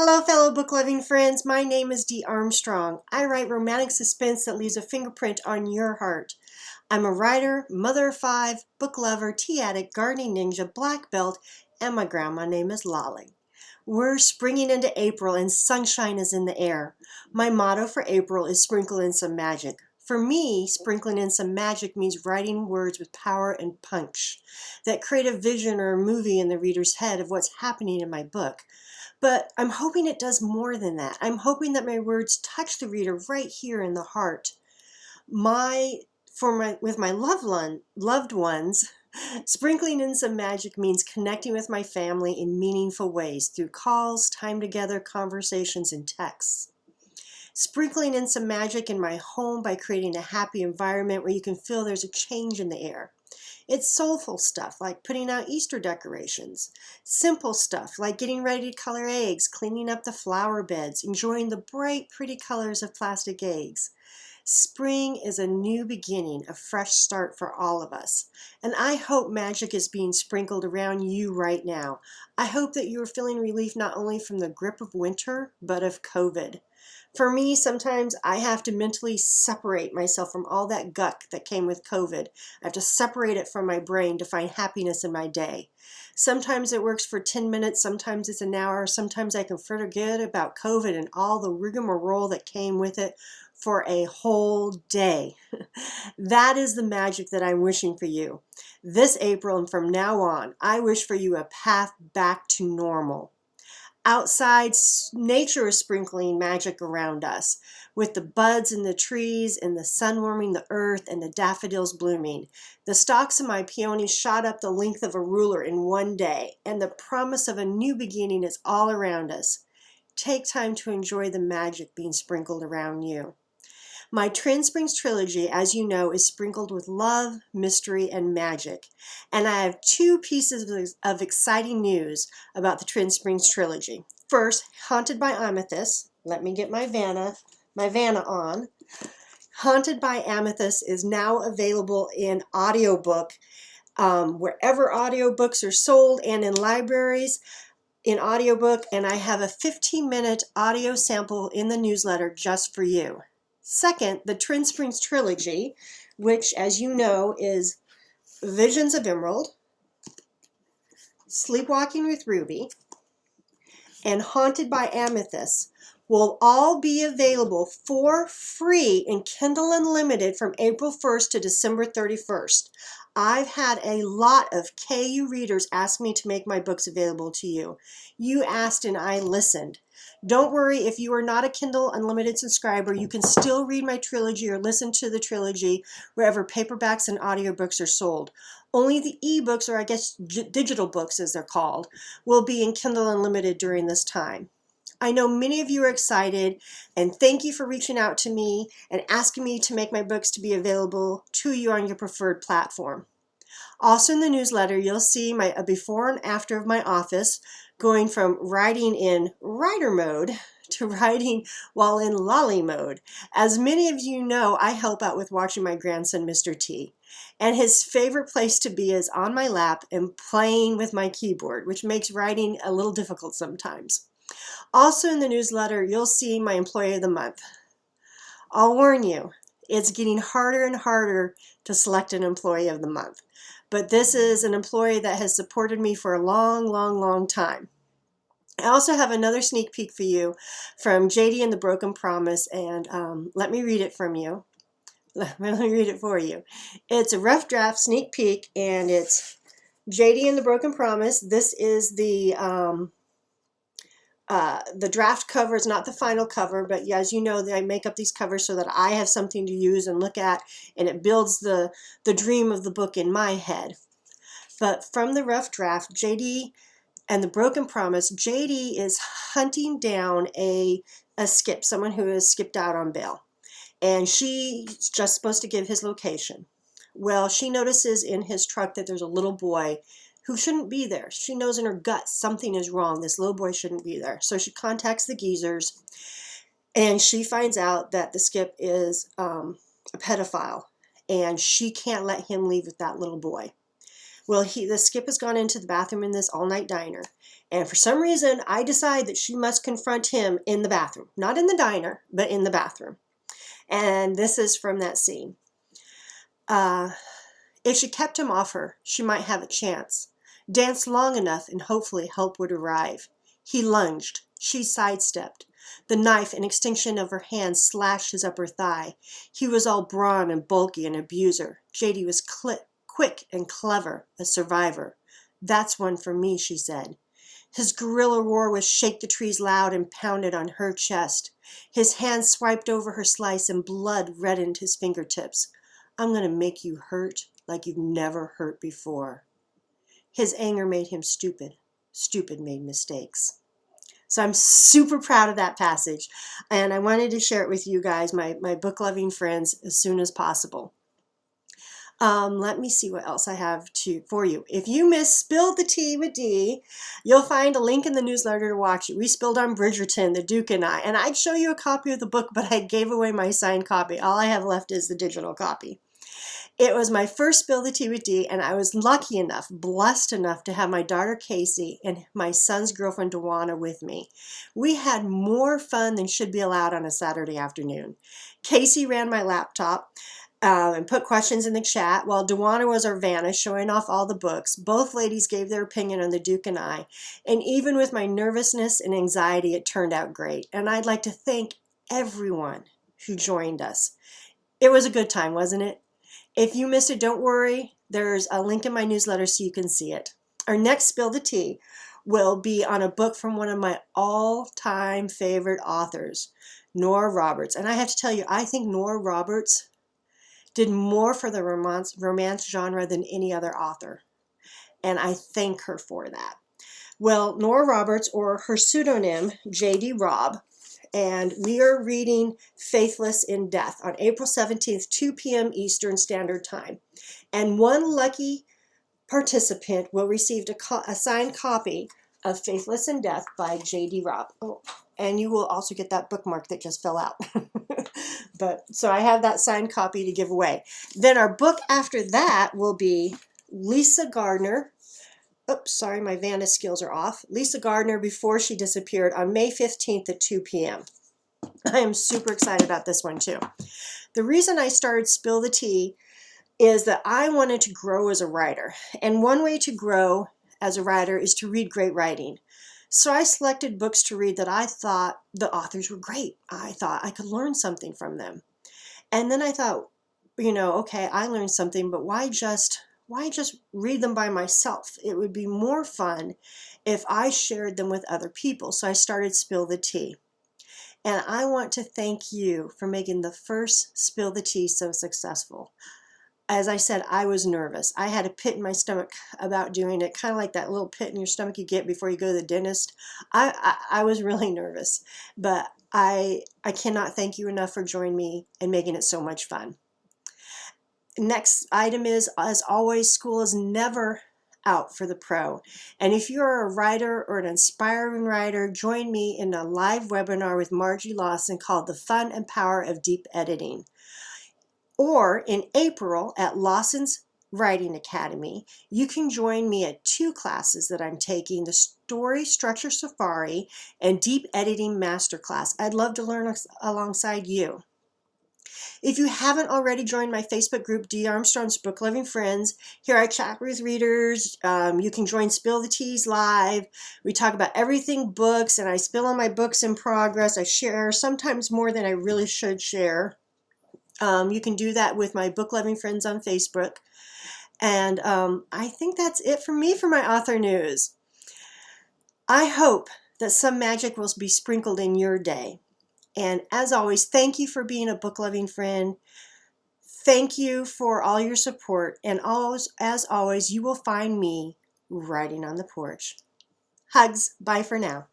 Hello, fellow book-loving friends. My name is Dee Armstrong. I write romantic suspense that leaves a fingerprint on your heart. I'm a writer, mother of 5, book lover, tea addict, gardening ninja, black belt, and my grandma name is Lolly. We're springing into April and sunshine is in the air. My motto for April is sprinkle in some magic. For me, sprinkling in some magic means writing words with power and punch that create a vision or a movie in the reader's head of what's happening in my book. But I'm hoping it does more than that. I'm hoping that my words touch the reader right here in the heart. With my loved ones, sprinkling in some magic means connecting with my family in meaningful ways through calls, time together, conversations, and texts. Sprinkling in some magic in my home by creating a happy environment where you can feel there's a change in the air. It's soulful stuff like putting out Easter decorations. Simple stuff like getting ready to color eggs, cleaning up the flower beds, enjoying the bright, pretty colors of plastic eggs. Spring is a new beginning, a fresh start for all of us. And I hope magic is being sprinkled around you right now. I hope that you are feeling relief not only from the grip of winter, but of COVID. For me, sometimes I have to mentally separate myself from all that guck that came with COVID. I have to separate it from my brain to find happiness in my day. Sometimes it works for 10 minutes, sometimes it's an hour, sometimes I can forget about COVID and all the rigmarole that came with it for a whole day. That is the magic that I'm wishing for you. This April and from now on, I wish for you a path back to normal. Outside, nature is sprinkling magic around us with the buds in the trees and the sun warming the earth and the daffodils blooming. The stalks of my peonies shot up the length of a ruler in one day, and the promise of a new beginning is all around us. Take time to enjoy the magic being sprinkled around you. My Trendsprings trilogy, as you know, is sprinkled with love, mystery, and magic. And I have 2 pieces of exciting news about the Trendsprings trilogy. First, Haunted by Amethyst. Let me get my Vanna on. Haunted by Amethyst is now available in audiobook, wherever audiobooks are sold and in libraries in audiobook. And I have a 15-minute audio sample in the newsletter just for you. Second, the Trendsprings trilogy, which, as you know, is Visions of Emerald, Sleepwalking with Ruby, and Haunted by Amethyst, will all be available for free in Kindle Unlimited from April 1st to December 31st. I've had a lot of KU readers ask me to make my books available to you. You asked and I listened. Don't worry, if you are not a Kindle Unlimited subscriber, you can still read my trilogy or listen to the trilogy wherever paperbacks and audiobooks are sold. Only the ebooks, or I guess digital books as they're called, will be in Kindle Unlimited during this time. I know many of you are excited, and thank you for reaching out to me and asking me to make my books to be available to you on your preferred platform. Also in the newsletter, you'll see a before and after of my office, going from writing in writer mode to writing while in lolly mode. As many of you know, I help out with watching my grandson, Mr. T. And his favorite place to be is on my lap and playing with my keyboard, which makes writing a little difficult sometimes. Also in the newsletter, you'll see my Employee of the Month. I'll warn you, it's getting harder and harder to select an Employee of the Month. But this is an employee that has supported me for a long time. I also have another sneak peek for you from JD and the Broken Promise, and let me read it from you. Let me read it for you. It's a rough draft sneak peek, and it's JD and the Broken Promise. This is the draft cover. Is not the final cover, but yeah, as you know, I make up these covers so that I have something to use and look at, and it builds the dream of the book in my head. But from the rough draft, JD and the Broken Promise, JD is hunting down a skip, someone who has skipped out on bail. And she's just supposed to give his location. Well, she notices in his truck that there's a little boy who shouldn't be there. She knows in her gut something is wrong. This little boy shouldn't be there. So she contacts the geezers, and she finds out that the skip is a pedophile, and she can't let him leave with that little boy. Well, the Skip has gone into the bathroom in this all-night diner, and for some reason, I decide that she must confront him in the bathroom. Not in the diner, but in the bathroom. And this is from that scene. If she kept him off her, she might have a chance. Dance long enough and hopefully help would arrive. He lunged. She sidestepped. The knife, an extension of her hand, slashed his upper thigh. He was all brawn and bulky, an abuser. JD was quick and clever, a survivor. That's one for me, she said. His guerrilla roar was shake the trees loud and pounded on her chest. His hand swiped over her slice and blood reddened his fingertips. I'm going to make you hurt like you've never hurt before. His anger made him stupid. Stupid made mistakes. So I'm super proud of that passage, and I wanted to share it with you guys, my book-loving friends, as soon as possible. Let me see what else I have for you. If you missed Spill the Tea with Dee, you'll find a link in the newsletter to watch it. We spilled on Bridgerton, The Duke and I, and I'd show you a copy of the book, but I gave away my signed copy. All I have left is the digital copy. It was my first Spill the Tea with Dee, and I was lucky enough, blessed enough to have my daughter Casey and my son's girlfriend Dewana with me. We had more fun than should be allowed on a Saturday afternoon. Casey ran my laptop and put questions in the chat, while Dewana was our Vanna, showing off all the books. Both ladies gave their opinion on The Duke and I, and even with my nervousness and anxiety, it turned out great. And I'd like to thank everyone who joined us. It was a good time, wasn't it? If you missed it, don't worry. There's a link in my newsletter so you can see it. Our next Spill the Tea will be on a book from one of my all-time favorite authors, Nora Roberts. And I have to tell you, I think Nora Roberts did more for the romance genre than any other author. And I thank her for that. Well, Nora Roberts, or her pseudonym, J.D. Robb, and we are reading Faithless in Death on April 17th, 2 p.m. Eastern Standard Time. And one lucky participant will receive a signed copy of Faithless in Death by J.D. Robb. Oh, and you will also get that bookmark that just fell out. So I have that signed copy to give away. Then our book after that will be Lisa Gardner. Oops, sorry, my Vanna skills are off. Lisa Gardner, Before She Disappeared, on May 15th at 2 p.m. I am super excited about this one too. The reason I started Spill the Tea is that I wanted to grow as a writer. And one way to grow as a writer is to read great writing. So I selected books to read that I thought the authors were great. I thought I could learn something from them. And then I thought, okay, I learned something, but why just read them by myself? It would be more fun if I shared them with other people. So I started Spill the Tea. And I want to thank you for making the first Spill the Tea so successful. As I said, I was nervous. I had a pit in my stomach about doing it, kind of like that little pit in your stomach you get before you go to the dentist. I was really nervous, but I cannot thank you enough for joining me and making it so much fun. Next item is, as always, school is never out for the pro. And if you're a writer or an inspiring writer, join me in a live webinar with Margie Lawson called The Fun and Power of Deep Editing. Or in April at Lawson's Writing Academy, you can join me at 2 classes that I'm taking, the Story Structure Safari and Deep Editing Masterclass. I'd love to learn alongside you. If you haven't already joined my Facebook group, Dee Armstrong's Book Loving Friends, here I chat with readers. You can join Spill the Teas live. We talk about everything books, and I spill on my books in progress. I share sometimes more than I really should share. You can do that with my Book Loving Friends on Facebook. And I think that's it for me for my author news. I hope that some magic will be sprinkled in your day. And as always, thank you for being a book-loving friend. Thank you for all your support. And as always, you will find me writing on the porch. Hugs. Bye for now.